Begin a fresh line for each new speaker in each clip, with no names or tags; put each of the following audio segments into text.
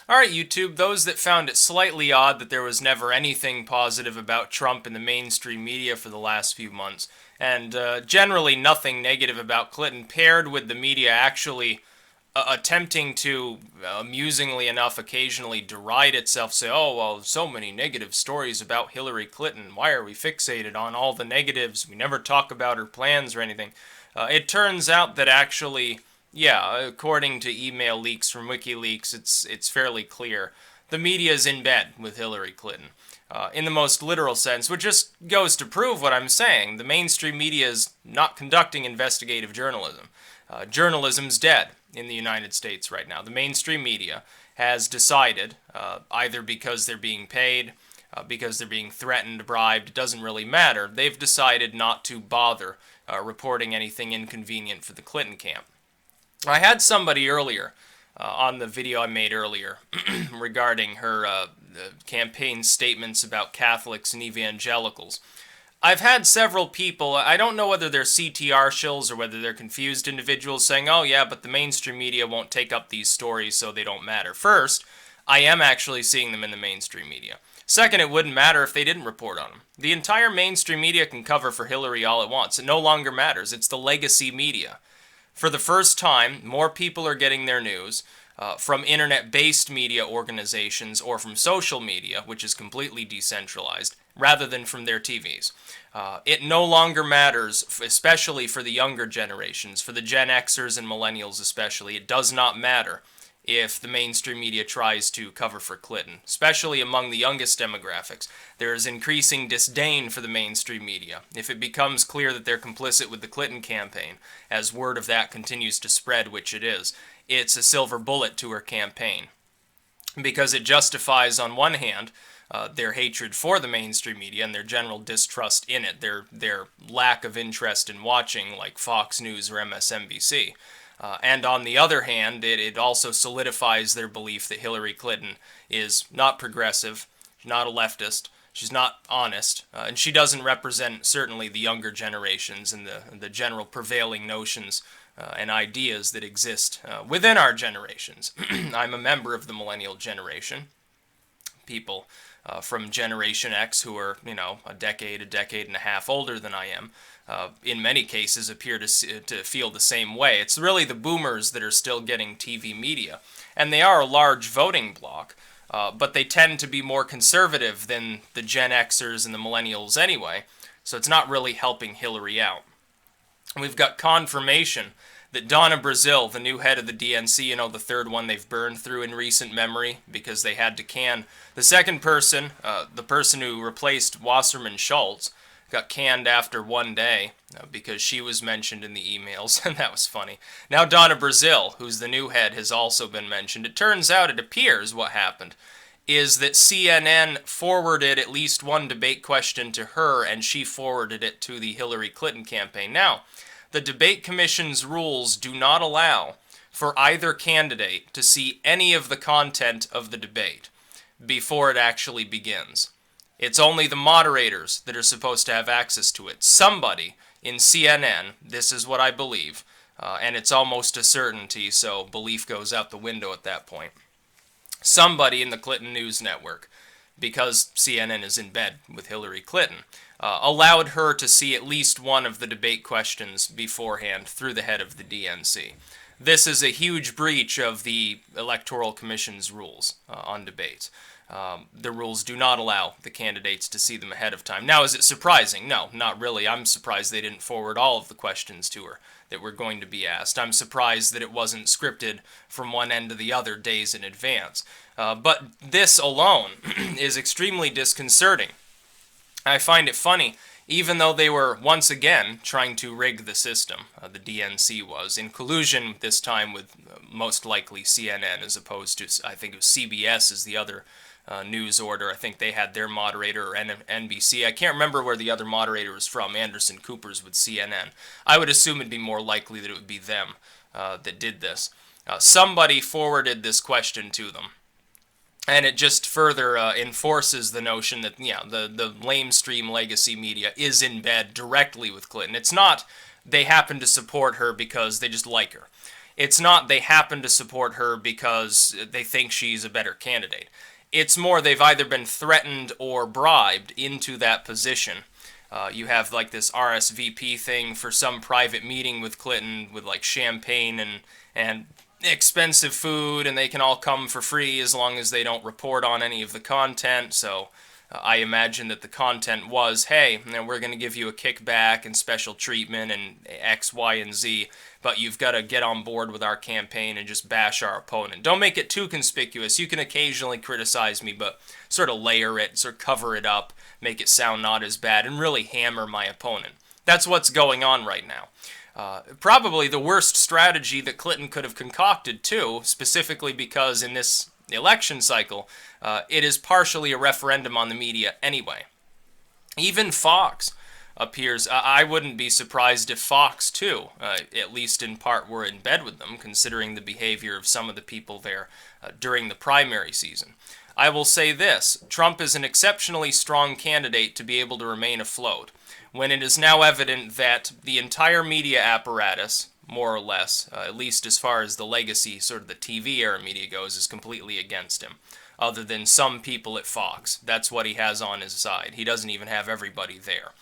Alright, YouTube, those that found it slightly odd that there was never anything positive about Trump in the mainstream media for the last few months, and generally nothing negative about Clinton, paired with the media actually attempting to, amusingly enough, occasionally deride itself, say, oh, well, so many negative stories about Hillary Clinton. Why are we fixated on all the negatives? We never talk about her plans or anything. It turns out that actually, yeah, according to email leaks from WikiLeaks, it's fairly clear. The media is in bed with Hillary Clinton. In the most literal sense, which just goes to prove what I'm saying. The mainstream media is not conducting investigative journalism. Journalism's dead in the United States right now. The mainstream media has decided, either because they're being paid, because they're being threatened, bribed, it doesn't really matter, they've decided not to bother reporting anything inconvenient for the Clinton camp. I had somebody earlier, on the video I made earlier, regarding her campaign statements about Catholics and evangelicals. I've had several people, I don't know whether they're CTR shills or whether they're confused individuals, saying, oh yeah, but the mainstream media won't take up these stories so they don't matter. First, I am actually seeing them in the mainstream media. Second, it wouldn't matter if they didn't report on them. The entire mainstream media can cover for Hillary all it wants. It no longer matters. It's the legacy media. For the first time, more people are getting their news from internet-based media organizations or from social media, which is completely decentralized, rather than from their TVs. It no longer matters, especially for the younger generations, for the Gen Xers and millennials especially. It does not matter if the mainstream media tries to cover for Clinton, especially among the youngest demographics. There is increasing disdain for the mainstream media. If it becomes clear that they're complicit with the Clinton campaign, as word of that continues to spread, which it is, it's a silver bullet to her campaign. Because it justifies, on one hand, their hatred for the mainstream media and their general distrust in it, their lack of interest in watching like Fox News or MSNBC. And on the other hand, it also solidifies their belief that Hillary Clinton is not progressive, she's not a leftist, she's not honest, and she doesn't represent certainly the younger generations and the general prevailing notions and ideas that exist within our generations. I'm a member of the millennial generation. People from Generation X who are, a decade and a half older than I am, in many cases appear to feel the same way. It's really the boomers that are still getting TV media, and they are a large voting bloc, but they tend to be more conservative than the Gen Xers and the millennials anyway, so it's not really helping Hillary out. We've got confirmation that Donna Brazile, the new head of the DNC, the third one they've burned through in recent memory because they had to can. The second person, the person who replaced Wasserman Schultz, got canned after one day because she was mentioned in the emails, and that was funny. Now Donna Brazile, who's the new head, has also been mentioned. It turns out, it appears what happened is that CNN forwarded at least one debate question to her, and she forwarded it to the Hillary Clinton campaign. Now, the debate commission's rules do not allow for either candidate to see any of the content of the debate before it actually begins. It's only the moderators that are supposed to have access to it. Somebody in CNN, this is what I believe, and it's almost a certainty, so belief goes out the window at that point. Somebody in the Clinton News Network, because CNN is in bed with Hillary Clinton, allowed her to see at least one of the debate questions beforehand through the head of the DNC. This is a huge breach of the Electoral Commission's rules on debates. The rules do not allow the candidates to see them ahead of time. Now, is it surprising? No, not really. I'm surprised they didn't forward all of the questions to her that were going to be asked. I'm surprised that it wasn't scripted from one end to the other days in advance. But this alone is extremely disconcerting. I find it funny, even though they were once again trying to rig the system, the DNC was, in collusion this time with most likely CNN as opposed to, I think it was CBS is the other news order. I think they had their moderator, or NBC. I can't remember where the other moderator was from. Anderson Cooper's with CNN. I would assume it'd be more likely that it would be them that did this. Somebody forwarded this question to them. And it just further enforces the notion that, the lamestream legacy media is in bed directly with Clinton. It's not they happen to support her because they just like her. It's not they happen to support her because they think she's a better candidate. It's more they've either been threatened or bribed into that position. You have like this RSVP thing for some private meeting with Clinton with like champagne and expensive food, and they can all come for free as long as they don't report on any of the content. So I imagine that the content was, hey, we're going to give you a kickback and special treatment and X, Y, and Z, but you've got to get on board with our campaign and just bash our opponent. Don't make it too conspicuous. You can occasionally criticize me, but sort of layer it, sort of cover it up, make it sound not as bad, and really hammer my opponent. That's what's going on right now. Probably the worst strategy that Clinton could have concocted, too, specifically because in this election cycle, it is partially a referendum on the media anyway. Even Fox appears, I wouldn't be surprised if Fox, too, at least in part, were in bed with them, considering the behavior of some of the people there during the primary season. I will say this, Trump is an exceptionally strong candidate to be able to remain afloat, when it is now evident that the entire media apparatus, more or less, at least as far as the legacy, sort of the TV era media goes, is completely against him, other than some people at Fox. That's what he has on his side. He doesn't even have everybody there.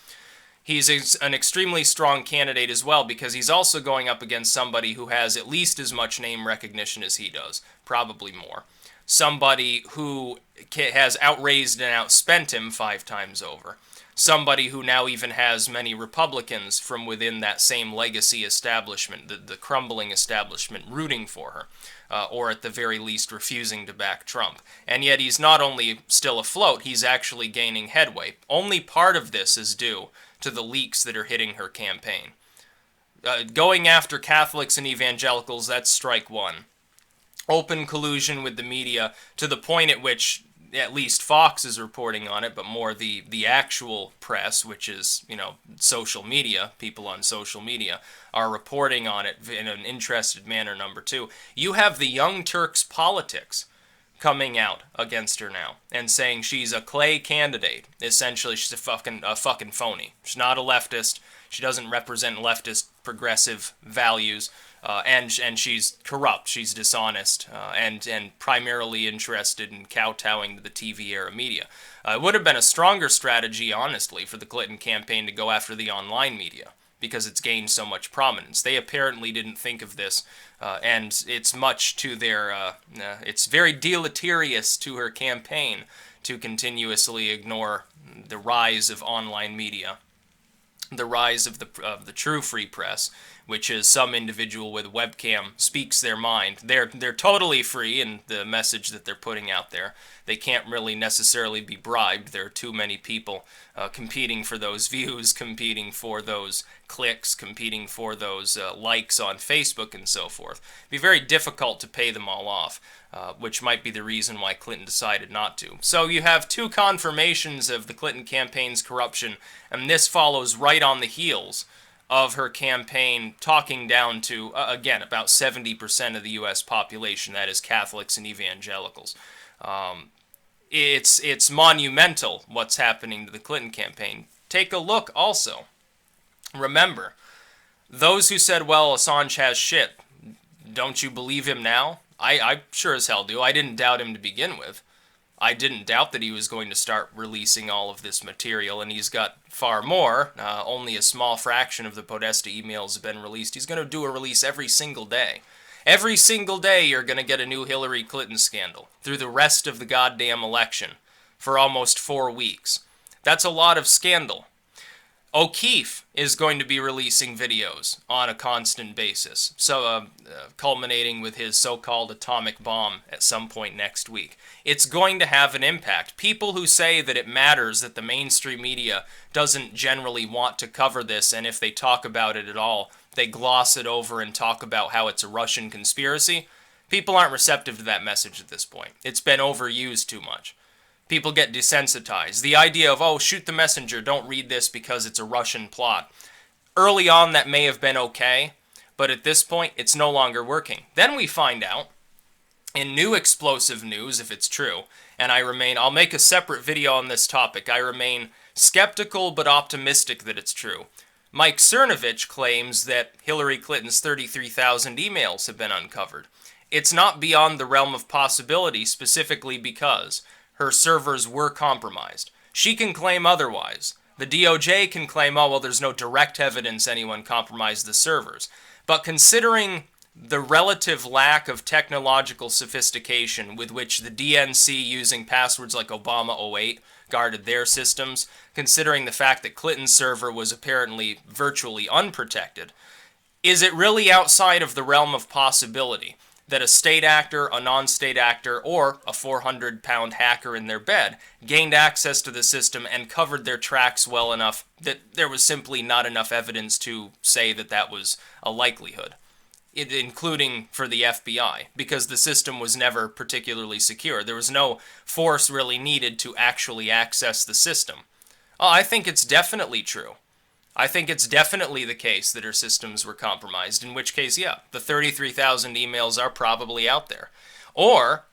He's an extremely strong candidate as well because he's also going up against somebody who has at least as much name recognition as he does, probably more. Somebody who has outraised and outspent him 5 times over. Somebody who now even has many Republicans from within that same legacy establishment, the crumbling establishment, rooting for her, or at the very least refusing to back Trump. And yet he's not only still afloat, he's actually gaining headway. Only part of this is due to the leaks that are hitting her campaign. Going after Catholics and evangelicals, that's strike one. Open collusion with the media to the point at which at least Fox is reporting on it, but more the actual press, which is, social media, people on social media, are reporting on it in an interested manner, number 2. You have the Young Turks politics coming out against her now and saying she's a clay candidate. Essentially, she's a fucking phony. She's not a leftist. She doesn't represent leftist progressive values. And she's corrupt, she's dishonest, and primarily interested in kowtowing to the TV-era media. It would have been a stronger strategy, honestly, for the Clinton campaign to go after the online media, because it's gained so much prominence. They apparently didn't think of this, and it's much to their, it's very deleterious to her campaign to continuously ignore the rise of online media, the rise of the true free press, which is some individual with a webcam speaks their mind. They're totally free in the message that they're putting out there. They can't really necessarily be bribed. There are too many people competing for those views, competing for those clicks, competing for those likes on Facebook and so forth. It'd be very difficult to pay them all off, which might be the reason why Clinton decided not to. So you have 2 confirmations of the Clinton campaign's corruption, and this follows right on the heels of her campaign talking down to, again, about 70% of the U.S. population, that is Catholics and evangelicals. It's monumental what's happening to the Clinton campaign. Take a look also. Remember, those who said, well, Assange has shit, don't you believe him now? I sure as hell do. I didn't doubt him to begin with. I didn't doubt that he was going to start releasing all of this material, and he's got far more. Only a small fraction of the Podesta emails have been released. He's going to do a release every single day. Every single day you're going to get a new Hillary Clinton scandal through the rest of the goddamn election for almost 4 weeks. That's a lot of scandal. O'Keefe is going to be releasing videos on a constant basis, so culminating with his so-called atomic bomb at some point next week. It's going to have an impact. People who say that it matters that the mainstream media doesn't generally want to cover this, and if they talk about it at all, they gloss it over and talk about how it's a Russian conspiracy, people aren't receptive to that message at this point. It's been overused too much. People get desensitized. The idea of, oh, shoot the messenger, don't read this because it's a Russian plot. Early on, that may have been okay, but at this point, it's no longer working. Then we find out, in new explosive news, if it's true, and I'll make a separate video on this topic. I remain skeptical but optimistic that it's true. Mike Cernovich claims that Hillary Clinton's 33,000 emails have been uncovered. It's not beyond the realm of possibility, specifically because her servers were compromised. She can claim otherwise. The DOJ can claim, oh, well, there's no direct evidence anyone compromised the servers. But considering the relative lack of technological sophistication with which the DNC, using passwords like Obama08, guarded their systems, considering the fact that Clinton's server was apparently virtually unprotected, is it really outside of the realm of possibility that a state actor, a non-state actor, or a 400-pound hacker in their bed gained access to the system and covered their tracks well enough that there was simply not enough evidence to say that that was a likelihood, including for the FBI, because the system was never particularly secure. There was no force really needed to actually access the system. I think it's definitely true. I think it's definitely the case that her systems were compromised, in which case, yeah, the 33,000 emails are probably out there. Or,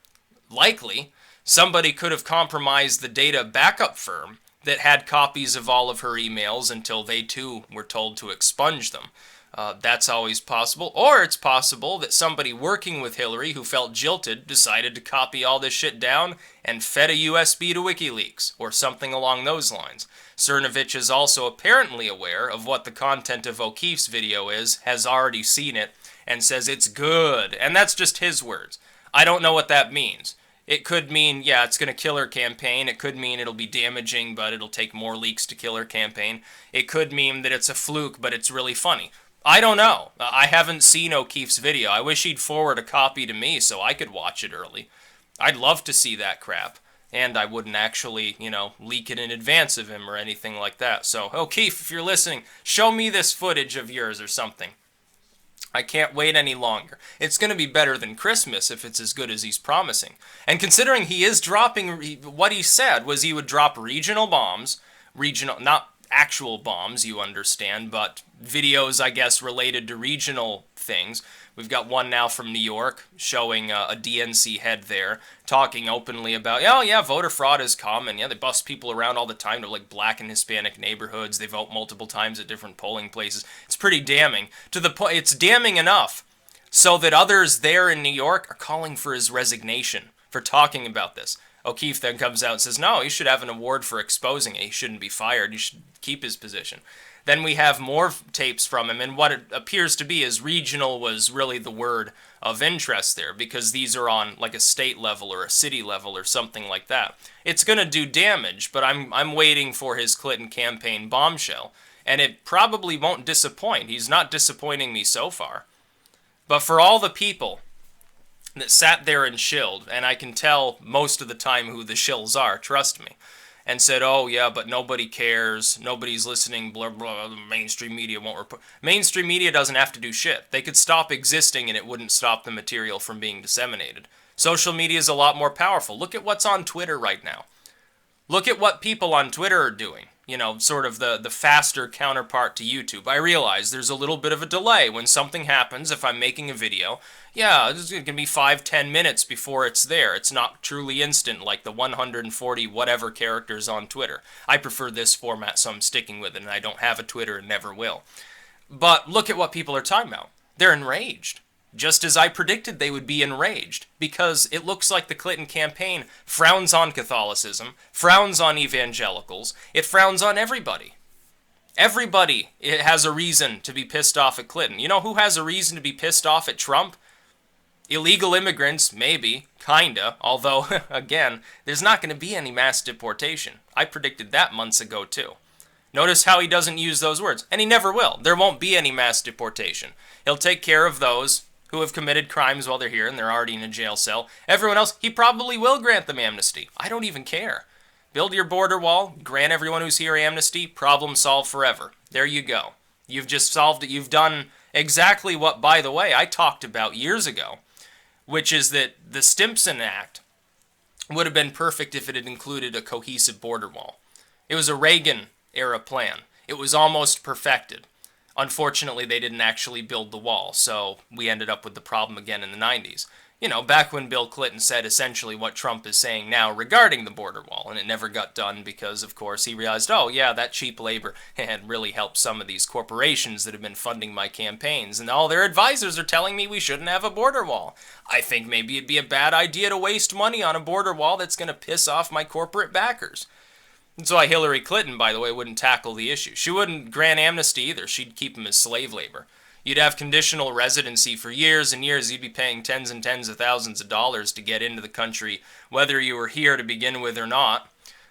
likely, somebody could have compromised the data backup firm that had copies of all of her emails until they too were told to expunge them. That's always possible. Or it's possible that somebody working with Hillary who felt jilted decided to copy all this shit down and fed a USB to WikiLeaks, or something along those lines. Cernovich is also apparently aware of what the content of O'Keefe's video is, has already seen it, and says it's good. And that's just his words. I don't know what that means. It could mean, yeah, it's going to kill her campaign. It could mean it'll be damaging, but it'll take more leaks to kill her campaign. It could mean that it's a fluke, but it's really funny. I don't know. I haven't seen O'Keefe's video. I wish he'd forward a copy to me so I could watch it early. I'd love to see that crap. And I wouldn't actually, leak it in advance of him or anything like that. So, O'Keefe, if you're listening, show me this footage of yours or something. I can't wait any longer. It's going to be better than Christmas if it's as good as he's promising. And considering he is dropping, what he said was he would drop regional bombs, not actual bombs, you understand, but videos, I guess, related to regional things. We've got one now from New York showing a DNC head there talking openly about, oh yeah, voter fraud is common. Yeah, they bust people around all the time to like black and Hispanic neighborhoods. They vote multiple times at different polling places. It's pretty damning. To the point, it's damning enough so that others there in New York are calling for his resignation for talking about this. O'Keefe then comes out and says, no, he should have an award for exposing it. He shouldn't be fired. He should keep his position. Then we have more tapes from him, and what it appears to be is regional was really the word of interest there, because these are on like a state level or a city level or something like that. It's going to do damage, but I'm waiting for his Clinton campaign bombshell, and it probably won't disappoint. He's not disappointing me so far. But for all the people that sat there and shilled, and I can tell most of the time who the shills are, trust me, and said, oh yeah, but nobody cares, nobody's listening, blah, blah, the mainstream media won't report. Mainstream media doesn't have to do shit. They could stop existing and it wouldn't stop the material from being disseminated. Social media is a lot more powerful. Look at what's on Twitter right now. Look at what people on Twitter are doing. Sort of the faster counterpart to YouTube. I realize there's a little bit of a delay when something happens. If I'm making a video, yeah, it's going to be 5-10 minutes before it's there. It's not truly instant like the 140 whatever characters on Twitter. I prefer this format, so I'm sticking with it, and I don't have a Twitter and never will. But look at what people are talking about. They're enraged. Just as I predicted they would be enraged, because it looks like the Clinton campaign frowns on Catholicism, frowns on evangelicals, it frowns on everybody. Everybody has a reason to be pissed off at Clinton. You know who has a reason to be pissed off at Trump? Illegal immigrants, maybe, kinda, although, again, there's not going to be any mass deportation. I predicted that months ago, too. Notice how he doesn't use those words, and he never will. There won't be any mass deportation. He'll take care of those who have committed crimes while they're here and they're already in a jail cell. Everyone else, he probably will grant them amnesty. I don't even care. Build your border wall, grant everyone who's here amnesty, problem solved forever. There you go. You've just solved it. You've done exactly what, by the way, I talked about years ago, which is that the Stimson Act would have been perfect if it had included a cohesive border wall. It was a Reagan-era plan. It was almost perfected. Unfortunately, they didn't actually build the wall, so we ended up with the problem again in the 90s. back when Bill Clinton said essentially what Trump is saying now regarding the border wall, and it never got done because, of course, he realized, oh, yeah, that cheap labor had really helped some of these corporations that have been funding my campaigns, and all their advisors are telling me we shouldn't have a border wall. I think maybe it'd be a bad idea to waste money on a border wall that's going to piss off my corporate backers. That's why Hillary Clinton, by the way, wouldn't tackle the issue. She wouldn't grant amnesty either. She'd keep them as slave labor. You'd have conditional residency for years and years. You'd be paying tens and tens of thousands of dollars to get into the country, whether you were here to begin with or not.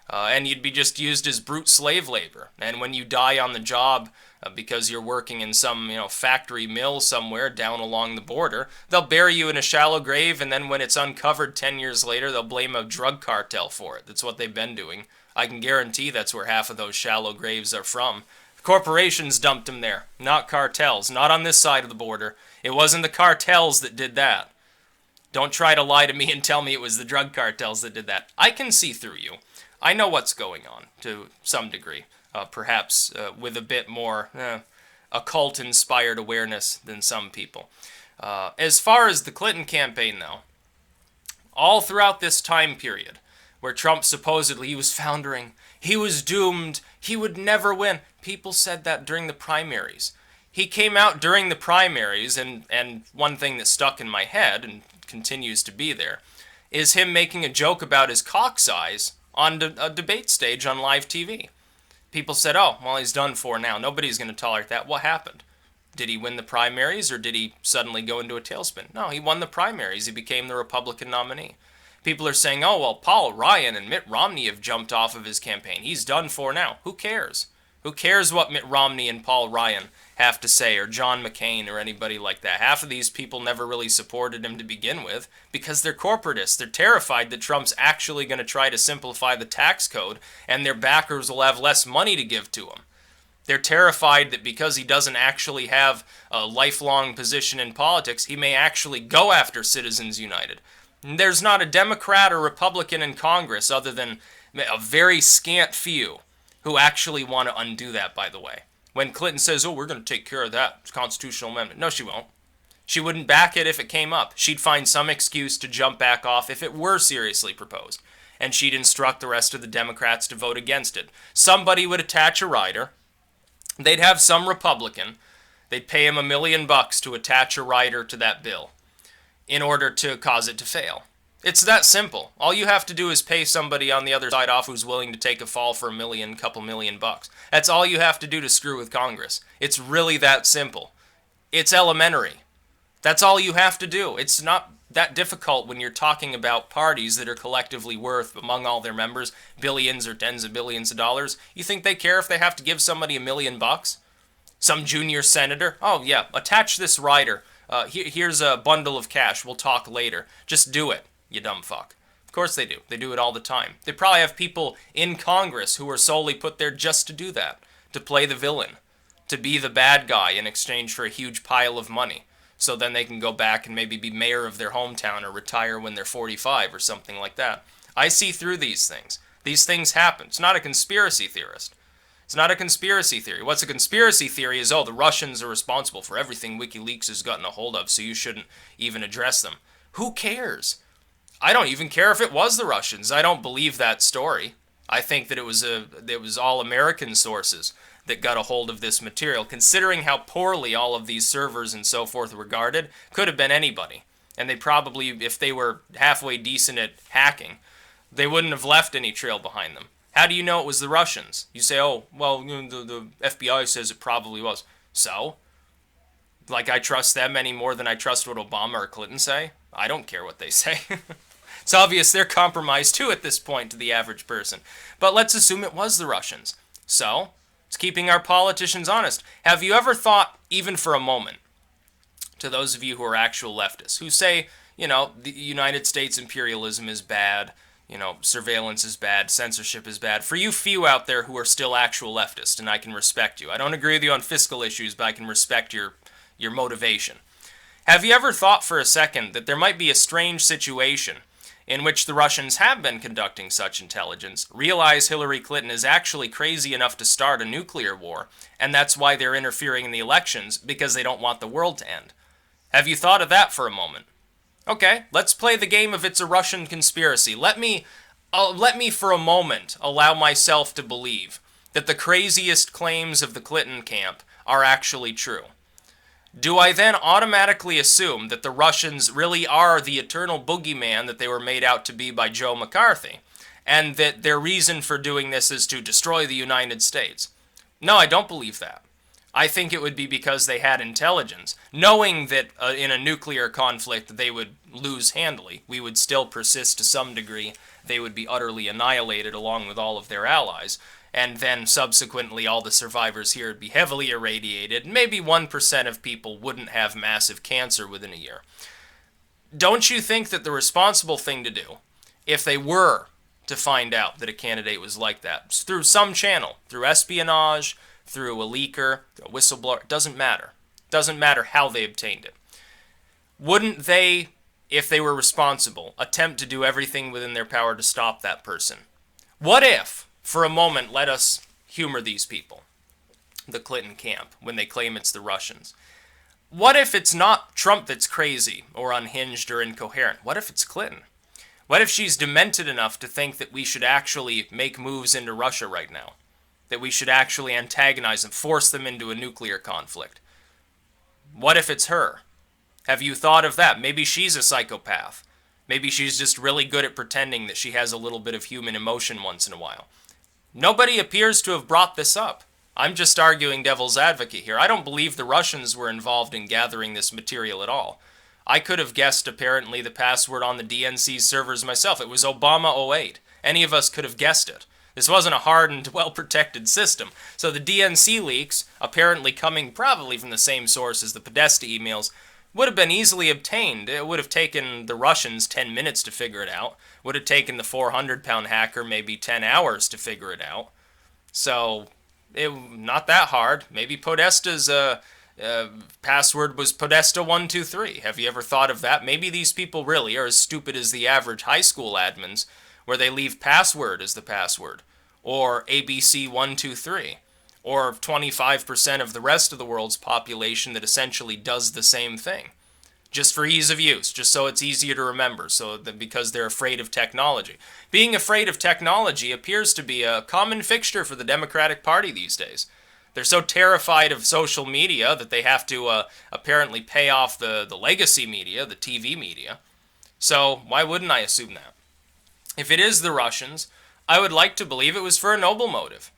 And you'd be just used as brute slave labor. And when you die on the job because you're working in some factory mill somewhere down along the border, they'll bury you in a shallow grave, and then when it's uncovered 10 years later, they'll blame a drug cartel for it. That's what they've been doing. I can guarantee that's where half of those shallow graves are from. Corporations dumped them there, not cartels, not on this side of the border. It wasn't the cartels that did that. Don't try to lie to me and tell me it was the drug cartels that did that. I can see through you. I know what's going on to some degree, perhaps with a bit more occult-inspired awareness than some people. As far as the Clinton campaign, though, all throughout this time period, where Trump supposedly he was foundering, he was doomed, he would never win. People said that during the primaries. He came out during the primaries, and one thing that stuck in my head, and continues to be there, is him making a joke about his cock size on a debate stage on live TV. People said, oh, well, he's done for now. Nobody's going to tolerate that. What happened? Did he win the primaries, or did he suddenly go into a tailspin? No, he won the primaries. He became the Republican nominee. People are saying, oh, well, Paul Ryan and Mitt Romney have jumped off of his campaign. He's done for now. Who cares? Who cares what Mitt Romney and Paul Ryan have to say, or John McCain, or anybody like that? Half of these people never really supported him to begin with because they're corporatists. They're terrified that Trump's actually going to try to simplify the tax code and their backers will have less money to give to him. They're terrified that because he doesn't actually have a lifelong position in politics, he may actually go after Citizens United. There's not a Democrat or Republican in Congress other than a very scant few who actually want to undo that, by the way. When Clinton says, oh, we're going to take care of that constitutional amendment. No, she won't. She wouldn't back it if it came up. She'd find some excuse to jump back off if it were seriously proposed. And she'd instruct the rest of the Democrats to vote against it. Somebody would attach a rider. They'd have some Republican. They'd pay him $1 million to attach a rider to that bill in order to cause it to fail. It's that simple. All you have to do is pay somebody on the other side off who's willing to take a fall for couple million bucks. That's all you have to do to screw with Congress. It's really that simple. It's elementary. That's all you have to do. It's not that difficult when you're talking about parties that are collectively worth, among all their members, billions or tens of billions of dollars. You think they care if they have to give somebody $1 million? Some junior senator? Oh yeah, attach this rider. Here's a bundle of cash. We'll talk later. Just do it, you dumb fuck. Of course they do. They do it all the time. They probably have people in Congress who are solely put there just to do that, to play the villain, to be the bad guy in exchange for a huge pile of money. So then they can go back and maybe be mayor of their hometown or retire when they're 45 or something like that. I see through these things. These things happen. It's not a conspiracy theorist. It's not a conspiracy theory. What's a conspiracy theory is, oh, the Russians are responsible for everything WikiLeaks has gotten a hold of, so you shouldn't even address them. Who cares? I don't even care if it was the Russians. I don't believe that story. I think that it was all American sources that got a hold of this material. Considering how poorly all of these servers and so forth were guarded, could have been anybody. And they probably, if they were halfway decent at hacking, they wouldn't have left any trail behind them. How do you know it was the Russians? You say, oh, well, the FBI says it probably was. So? Like I trust them any more than I trust what Obama or Clinton say? I don't care what they say. It's obvious they're compromised too at this point to the average person. But let's assume it was the Russians. So, it's keeping our politicians honest. Have you ever thought, even for a moment, to those of you who are actual leftists, who say, the United States imperialism is bad, surveillance is bad, censorship is bad. For you few out there who are still actual leftists, and I can respect you. I don't agree with you on fiscal issues, but I can respect your motivation. Have you ever thought for a second that there might be a strange situation in which the Russians have been conducting such intelligence, realize Hillary Clinton is actually crazy enough to start a nuclear war, and that's why they're interfering in the elections, because they don't want the world to end? Have you thought of that for a moment? Okay, let's play the game of it's a Russian conspiracy. Let me for a moment allow myself to believe that the craziest claims of the Clinton camp are actually true. Do I then automatically assume that the Russians really are the eternal boogeyman that they were made out to be by Joe McCarthy, and that their reason for doing this is to destroy the United States? No, I don't believe that. I think it would be because they had intelligence, knowing that in a nuclear conflict they would lose handily. We would still persist to some degree. They would be utterly annihilated along with all of their allies. And then subsequently all the survivors here would be heavily irradiated. Maybe 1% of people wouldn't have massive cancer within a year. Don't you think that the responsible thing to do, if they were to find out that a candidate was like that, through some channel, through espionage, through a leaker, a whistleblower, it doesn't matter. It doesn't matter how they obtained it. Wouldn't they, if they were responsible, attempt to do everything within their power to stop that person? What if, for a moment, let us humor these people, the Clinton camp, when they claim it's the Russians? What if it's not Trump that's crazy or unhinged or incoherent? What if it's Clinton? What if she's demented enough to think that we should actually make moves into Russia right now? That we should actually antagonize them, force them into a nuclear conflict? What if it's her? Have you thought of that? Maybe she's a psychopath. Maybe she's just really good at pretending that she has a little bit of human emotion once in a while. Nobody appears to have brought this up. I'm just arguing devil's advocate here. I don't believe the Russians were involved in gathering this material at all. I could have guessed, apparently, the password on the DNC's servers myself. It was Obama '08. Any of us could have guessed it. This wasn't a hardened, well-protected system. So the DNC leaks, apparently coming probably from the same source as the Podesta emails, would have been easily obtained. It would have taken the Russians 10 minutes to figure it out. Would have taken the 400-pound hacker maybe 10 hours to figure it out. So, not that hard. Maybe Podesta's password was Podesta123. Have you ever thought of that? Maybe these people really are as stupid as the average high school admins, where they leave password as the password, or ABC123, or 25% of the rest of the world's population that essentially does the same thing, just for ease of use, just so it's easier to remember, so that because they're afraid of technology. Being afraid of technology appears to be a common fixture for the Democratic Party these days. They're so terrified of social media that they have to apparently pay off the legacy media, the TV media. So why wouldn't I assume that? If it is the Russians, I would like to believe it was for a noble motive.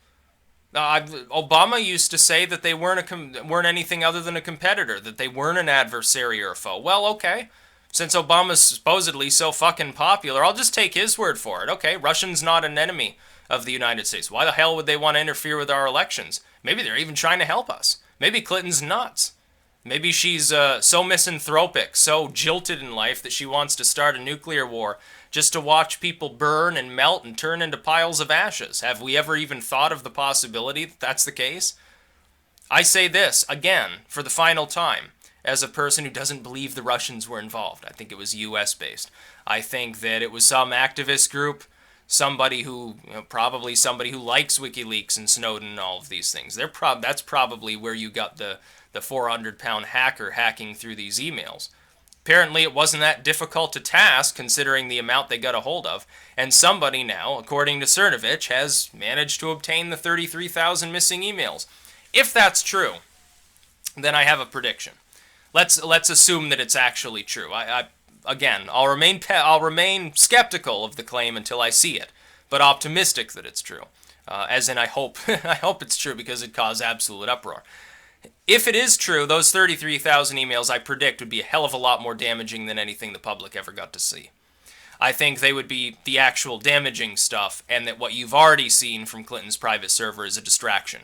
Obama used to say that they weren't anything other than a competitor, that they weren't an adversary or a foe. Well, okay. Since Obama's supposedly so fucking popular, I'll just take his word for it. Okay, Russia's not an enemy of the United States. Why the hell would they want to interfere with our elections? Maybe they're even trying to help us. Maybe Clinton's nuts. Maybe she's so misanthropic, so jilted in life that she wants to start a nuclear war just to watch people burn and melt and turn into piles of ashes. Have we ever even thought of the possibility that that's the case? I say this, again, for the final time, as a person who doesn't believe the Russians were involved. I think it was US-based. I think that it was some activist group, somebody who, probably somebody who likes WikiLeaks and Snowden and all of these things. That's probably where you got the 400-pound hacker hacking through these emails. Apparently it wasn't that difficult to task considering the amount they got a hold of, and somebody now, according to Cernovich, has managed to obtain the 33,000 missing emails. If that's true, then I have a prediction. Let's assume that it's actually true. I'll remain skeptical of the claim until I see it, but optimistic that it's true. As in, I hope it's true because it'd cause absolute uproar. If it is true, those 33,000 emails I predict would be a hell of a lot more damaging than anything the public ever got to see. I think they would be the actual damaging stuff, and that what you've already seen from Clinton's private server is a distraction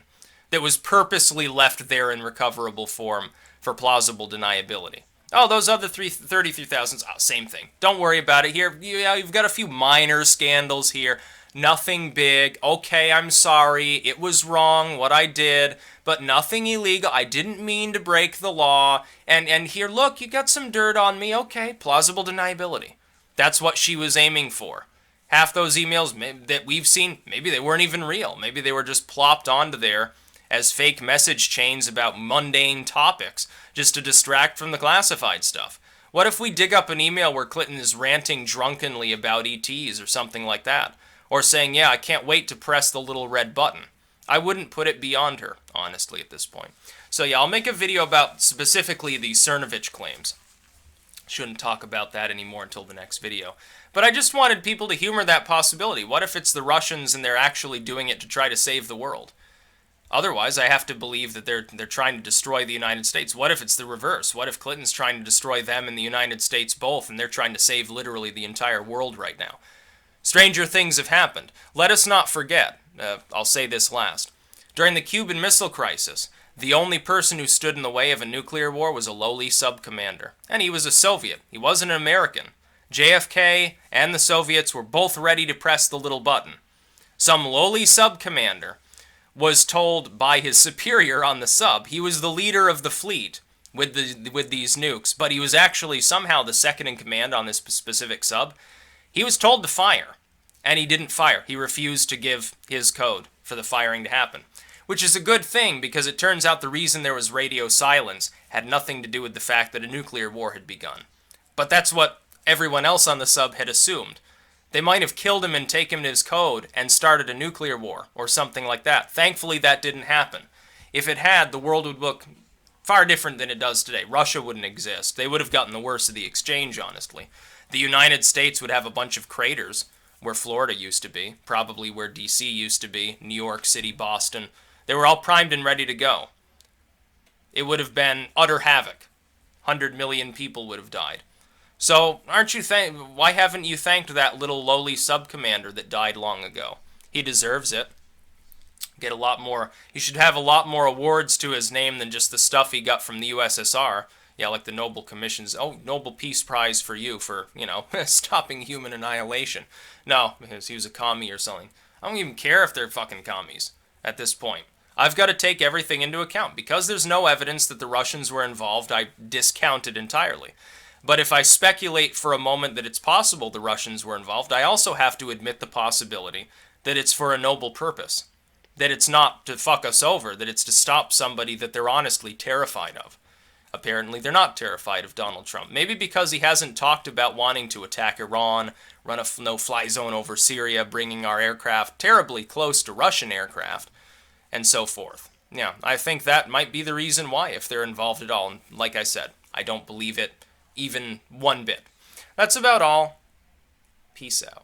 that was purposely left there in recoverable form for plausible deniability. Oh, those other 33,000, same thing. Don't worry about it here. You've got a few minor scandals here. Nothing big. Okay, I'm sorry. It was wrong, what I did, but nothing illegal. I didn't mean to break the law. And here, look, you got some dirt on me. Okay, plausible deniability. That's what she was aiming for. Half those emails that we've seen, maybe they weren't even real. Maybe they were just plopped onto there as fake message chains about mundane topics just to distract from the classified stuff. What if we dig up an email where Clinton is ranting drunkenly about ETs or something like that? Or saying, yeah, I can't wait to press the little red button. I wouldn't put it beyond her, honestly, at this point. So yeah, I'll make a video about specifically the Cernovich claims. Shouldn't talk about that anymore until the next video. But I just wanted people to humor that possibility. What if it's the Russians and they're actually doing it to try to save the world? Otherwise, I have to believe that they're trying to destroy the United States. What if it's the reverse? What if Clinton's trying to destroy them and the United States both, and they're trying to save literally the entire world right now? Stranger things have happened. Let us not forget, I'll say this last, during the Cuban Missile Crisis, the only person who stood in the way of a nuclear war was a lowly sub-commander. And he was a Soviet. He wasn't an American. JFK and the Soviets were both ready to press the little button. Some lowly sub-commander was told by his superior on the sub, he was the leader of the fleet with these nukes, but he was actually somehow the second in command on this specific sub. He was told to fire, and he didn't fire. He refused to give his code for the firing to happen, which is a good thing because it turns out the reason there was radio silence had nothing to do with the fact that a nuclear war had begun. But that's what everyone else on the sub had assumed. They might have killed him and taken his code and started a nuclear war or something like that. Thankfully, that didn't happen. If it had, the world would look far different than it does today. Russia wouldn't exist. They would have gotten the worst of the exchange, honestly. The United States would have a bunch of craters where Florida used to be, probably where D.C. used to be, New York City, Boston. They were all primed and ready to go. It would have been utter havoc. 100 million people would have died. So, why haven't you thanked that little lowly sub-commander that died long ago? He deserves it. Get a lot more. He should have a lot more awards to his name than just the stuff he got from the USSR. Yeah, like the Nobel Commissions. Oh, Nobel Peace Prize for you for, stopping human annihilation. No, because he was a commie or something. I don't even care if they're fucking commies at this point. I've got to take everything into account. Because there's no evidence that the Russians were involved, I discount it entirely. But if I speculate for a moment that it's possible the Russians were involved, I also have to admit the possibility that it's for a noble purpose. That it's not to fuck us over, that it's to stop somebody that they're honestly terrified of. Apparently they're not terrified of Donald Trump. Maybe because he hasn't talked about wanting to attack Iran, run a no-fly zone over Syria, bringing our aircraft terribly close to Russian aircraft, and so forth. Yeah, I think that might be the reason why, if they're involved at all. And like I said, I don't believe it even one bit. That's about all. Peace out.